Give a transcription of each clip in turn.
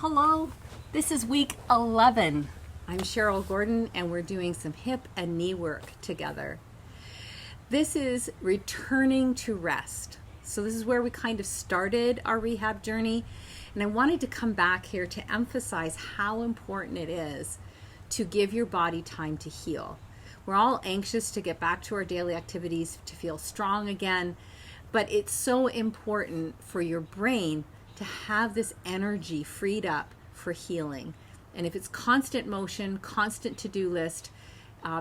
Hello, this is week 11. I'm Cheryl Gordon and we're doing some hip and knee work together. This is returning to rest. So this is where we kind of started our rehab journey, and I wanted to come back here to emphasize how important it is to give your body time to heal. We're all anxious to get back to our daily activities, to feel strong again, but it's so important for your brain to have this energy freed up for healing. And if it's constant motion, constant to-do list,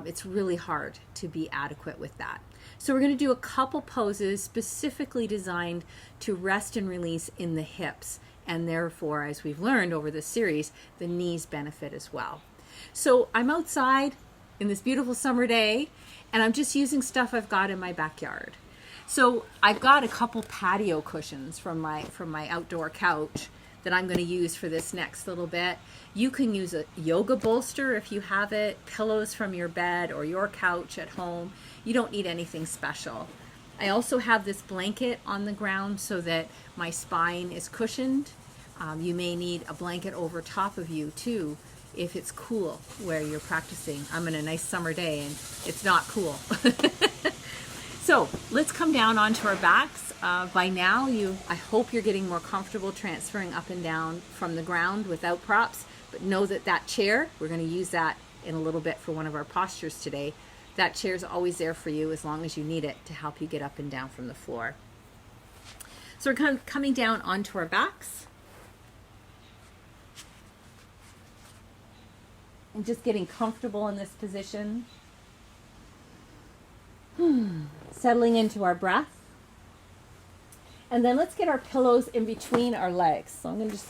it's really hard to be adequate with that. So we're going to do a couple poses specifically designed to rest and release in the hips, and therefore, as we've learned over this series, the knees benefit as well. So I'm outside in this beautiful summer day, and I'm just using stuff I've got in my backyard. So I've got a couple patio cushions from my outdoor couch that I'm going to use for this next little bit. You can use a yoga bolster if you have it, pillows from your bed or your couch at home. You don't need anything special. I also have this blanket on the ground so that my spine is cushioned. You may need a blanket over top of you too if it's cool where you're practicing. I'm in a nice summer day and it's not cool. So let's come down onto our backs. By now, I hope you're getting more comfortable transferring up and down from the ground without props, but know that chair, we're going to use that in a little bit for one of our postures today. That chair is always there for you as long as you need it to help you get up and down from the floor. So we're coming down onto our backs. And just getting comfortable in this position. Settling into our breath. And then let's get our pillows in between our legs. So I'm going to just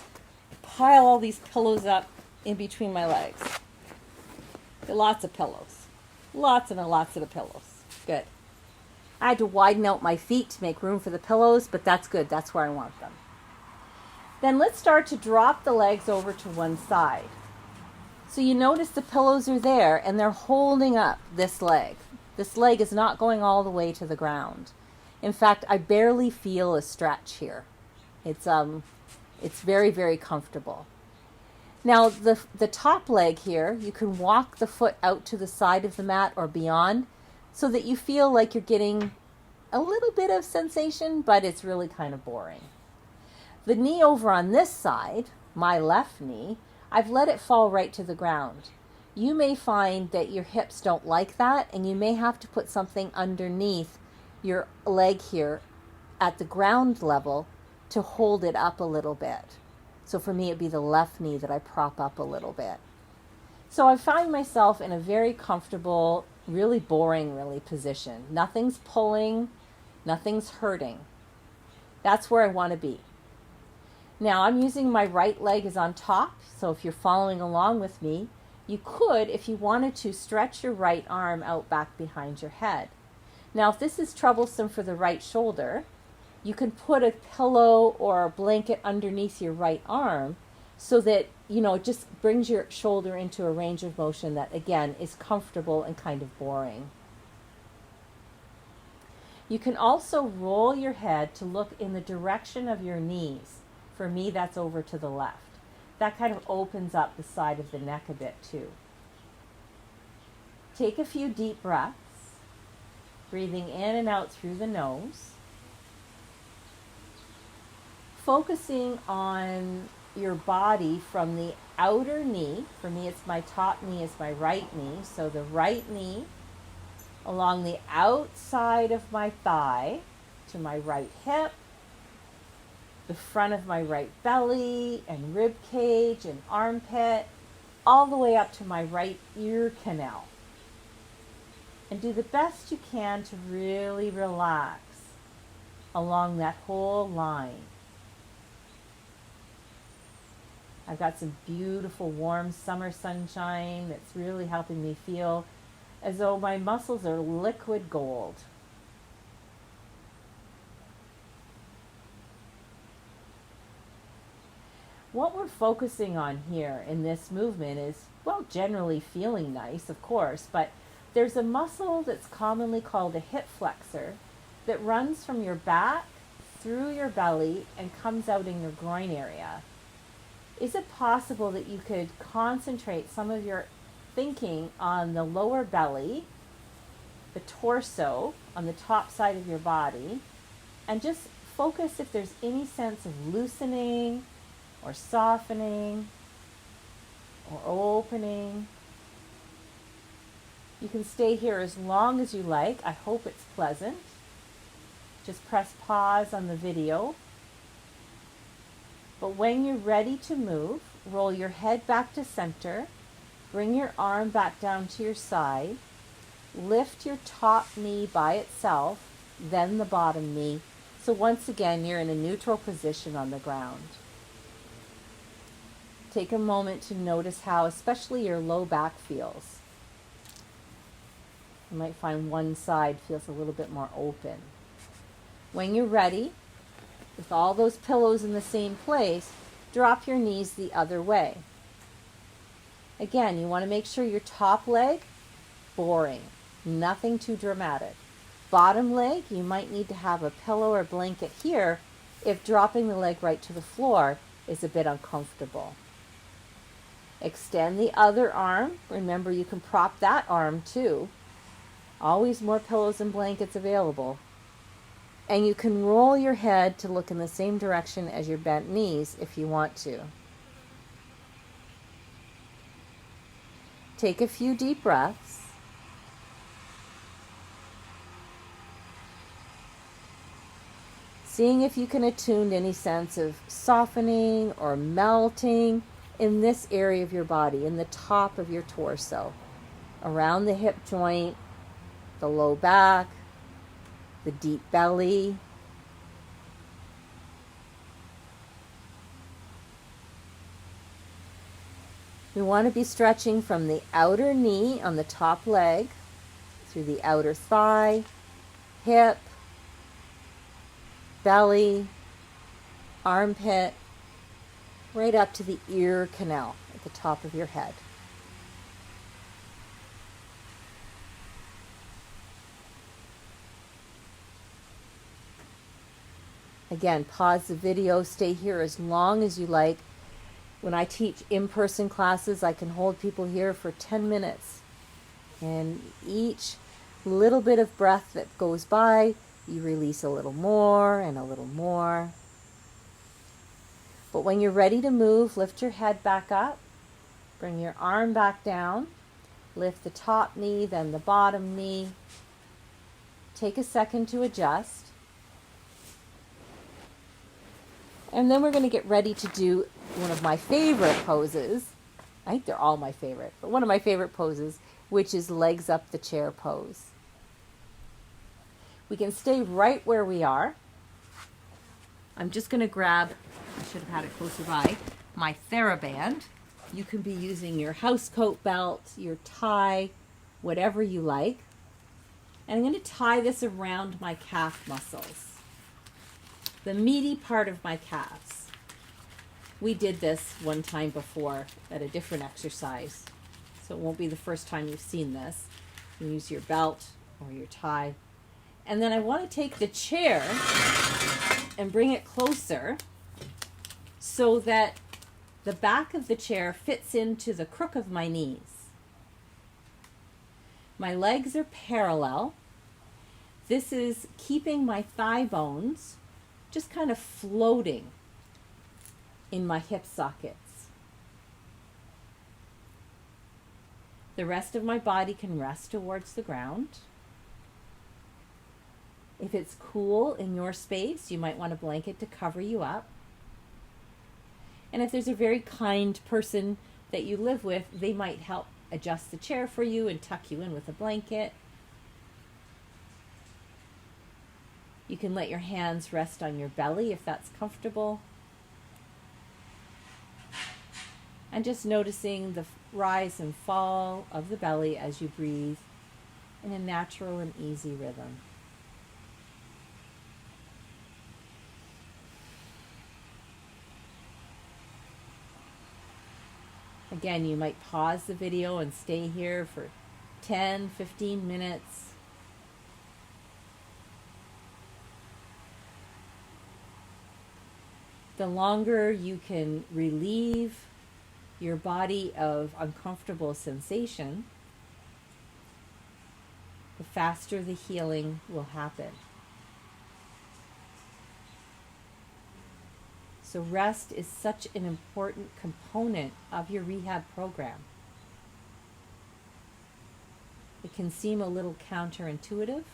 pile all these pillows up in between my legs. Get lots of pillows. Lots and lots of the pillows. Good. I had to widen out my feet to make room for the pillows, but that's good. That's where I want them. Then let's start to drop the legs over to one side. So you notice the pillows are there and they're holding up this leg. This leg is not going all the way to the ground. In fact, I barely feel a stretch here. It's very, very comfortable. Now, the top leg here, you can walk the foot out to the side of the mat or beyond so that you feel like you're getting a little bit of sensation, but it's really kind of boring. The knee over on this side, my left knee, I've let it fall right to the ground. You may find that your hips don't like that, and you may have to put something underneath your leg here at the ground level to hold it up a little bit. So for me, it'd be the left knee that I prop up a little bit. So I find myself in a very comfortable, really boring, position. Nothing's pulling, nothing's hurting. That's where I want to be. Now I'm using my right leg is on top, so if you're following along with me, you could, if you wanted to, stretch your right arm out back behind your head. Now, if this is troublesome for the right shoulder, you can put a pillow or a blanket underneath your right arm so that, it just brings your shoulder into a range of motion that, again, is comfortable and kind of boring. You can also roll your head to look in the direction of your knees. For me, that's over to the left. That kind of opens up the side of the neck a bit too. Take a few deep breaths, breathing in and out through the nose. Focusing on your body from the outer knee. For me, it's my top knee is my right knee. So the right knee along the outside of my thigh to my right hip, the front of my right belly and rib cage and armpit, all the way up to my right ear canal. And do the best you can to really relax along that whole line. I've got some beautiful warm summer sunshine that's really helping me feel as though my muscles are liquid gold. What we're focusing on here in this movement is, well, generally feeling nice, of course, but there's a muscle that's commonly called a hip flexor that runs from your back through your belly and comes out in your groin area. Is it possible that you could concentrate some of your thinking on the lower belly, the torso, on the top side of your body, and just focus if there's any sense of loosening or softening or opening. You can stay here as long as you like. I hope it's pleasant. Just press pause on the video. But when you're ready to move, roll your head back to center, bring your arm back down to your side, lift your top knee by itself, then the bottom knee. So once again, you're in a neutral position on the ground. Take a moment to notice how especially your low back feels. You might find one side feels a little bit more open. When you're ready, with all those pillows in the same place, drop your knees the other way. Again, you want to make sure your top leg, boring, nothing too dramatic. Bottom leg, you might need to have a pillow or blanket here if dropping the leg right to the floor is a bit uncomfortable. Extend the other arm. Remember, you can prop that arm too. Always more pillows and blankets available. And you can roll your head to look in the same direction as your bent knees if you want to. Take a few deep breaths. Seeing if you can attune to any sense of softening or melting in this area of your body, in the top of your torso, around the hip joint, the low back, the deep belly. We want to be stretching from the outer knee on the top leg, through the outer thigh, hip, belly, armpit, right up to the ear canal at the top of your head. Again, pause the video, stay here as long as you like. When I teach in-person classes, I can hold people here for 10 minutes. And each little bit of breath that goes by, you release a little more and a little more. But when you're ready to move, lift your head back up, bring your arm back down, lift the top knee, then the bottom knee. Take a second to adjust. And then we're going to get ready to do one of my favorite poses. I think they're all my favorite, but one of my favorite poses, which is legs up the chair pose. We can stay right where we are. I'm just going to grab, I should have had it closer by, my TheraBand. You can be using your house coat belt, your tie, whatever you like. And I'm going to tie this around my calf muscles, the meaty part of my calves. We did this one time before at a different exercise, so it won't be the first time you've seen this. You use your belt or your tie. And then I want to take the chair and bring it closer so that the back of the chair fits into the crook of my knees. My legs are parallel. This is keeping my thigh bones just kind of floating in my hip sockets. The rest of my body can rest towards the ground. If it's cool in your space, you might want a blanket to cover you up. And if there's a very kind person that you live with, they might help adjust the chair for you and tuck you in with a blanket. You can let your hands rest on your belly if that's comfortable. And just noticing the rise and fall of the belly as you breathe in a natural and easy rhythm. Again, you might pause the video and stay here for 10, 15 minutes. The longer you can relieve your body of uncomfortable sensation, the faster the healing will happen. So rest is such an important component of your rehab program. It can seem a little counterintuitive,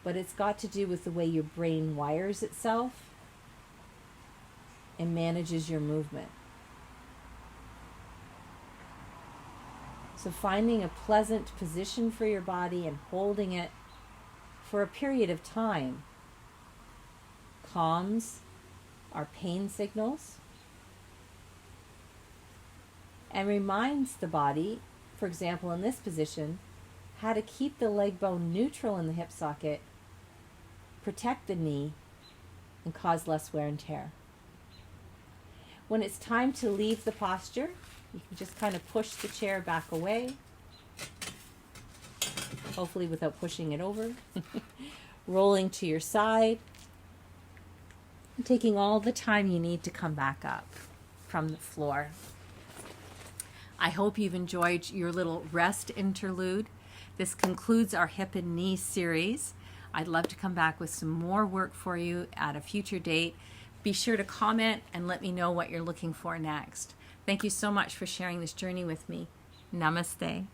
but it's got to do with the way your brain wires itself and manages your movement. So finding a pleasant position for your body and holding it for a period of time calms our pain signals and reminds the body, for example in this position, how to keep the leg bone neutral in the hip socket, protect the knee, and cause less wear and tear. When it's time to leave the posture, you can just kind of push the chair back away, hopefully without pushing it over, rolling to your side, and taking all the time you need to come back up from the floor. I hope you've enjoyed your little rest interlude. This concludes our hip and knee series. I'd love to come back with some more work for you at a future date. Be sure to comment and let me know what you're looking for next. Thank you so much for sharing this journey with me. Namaste.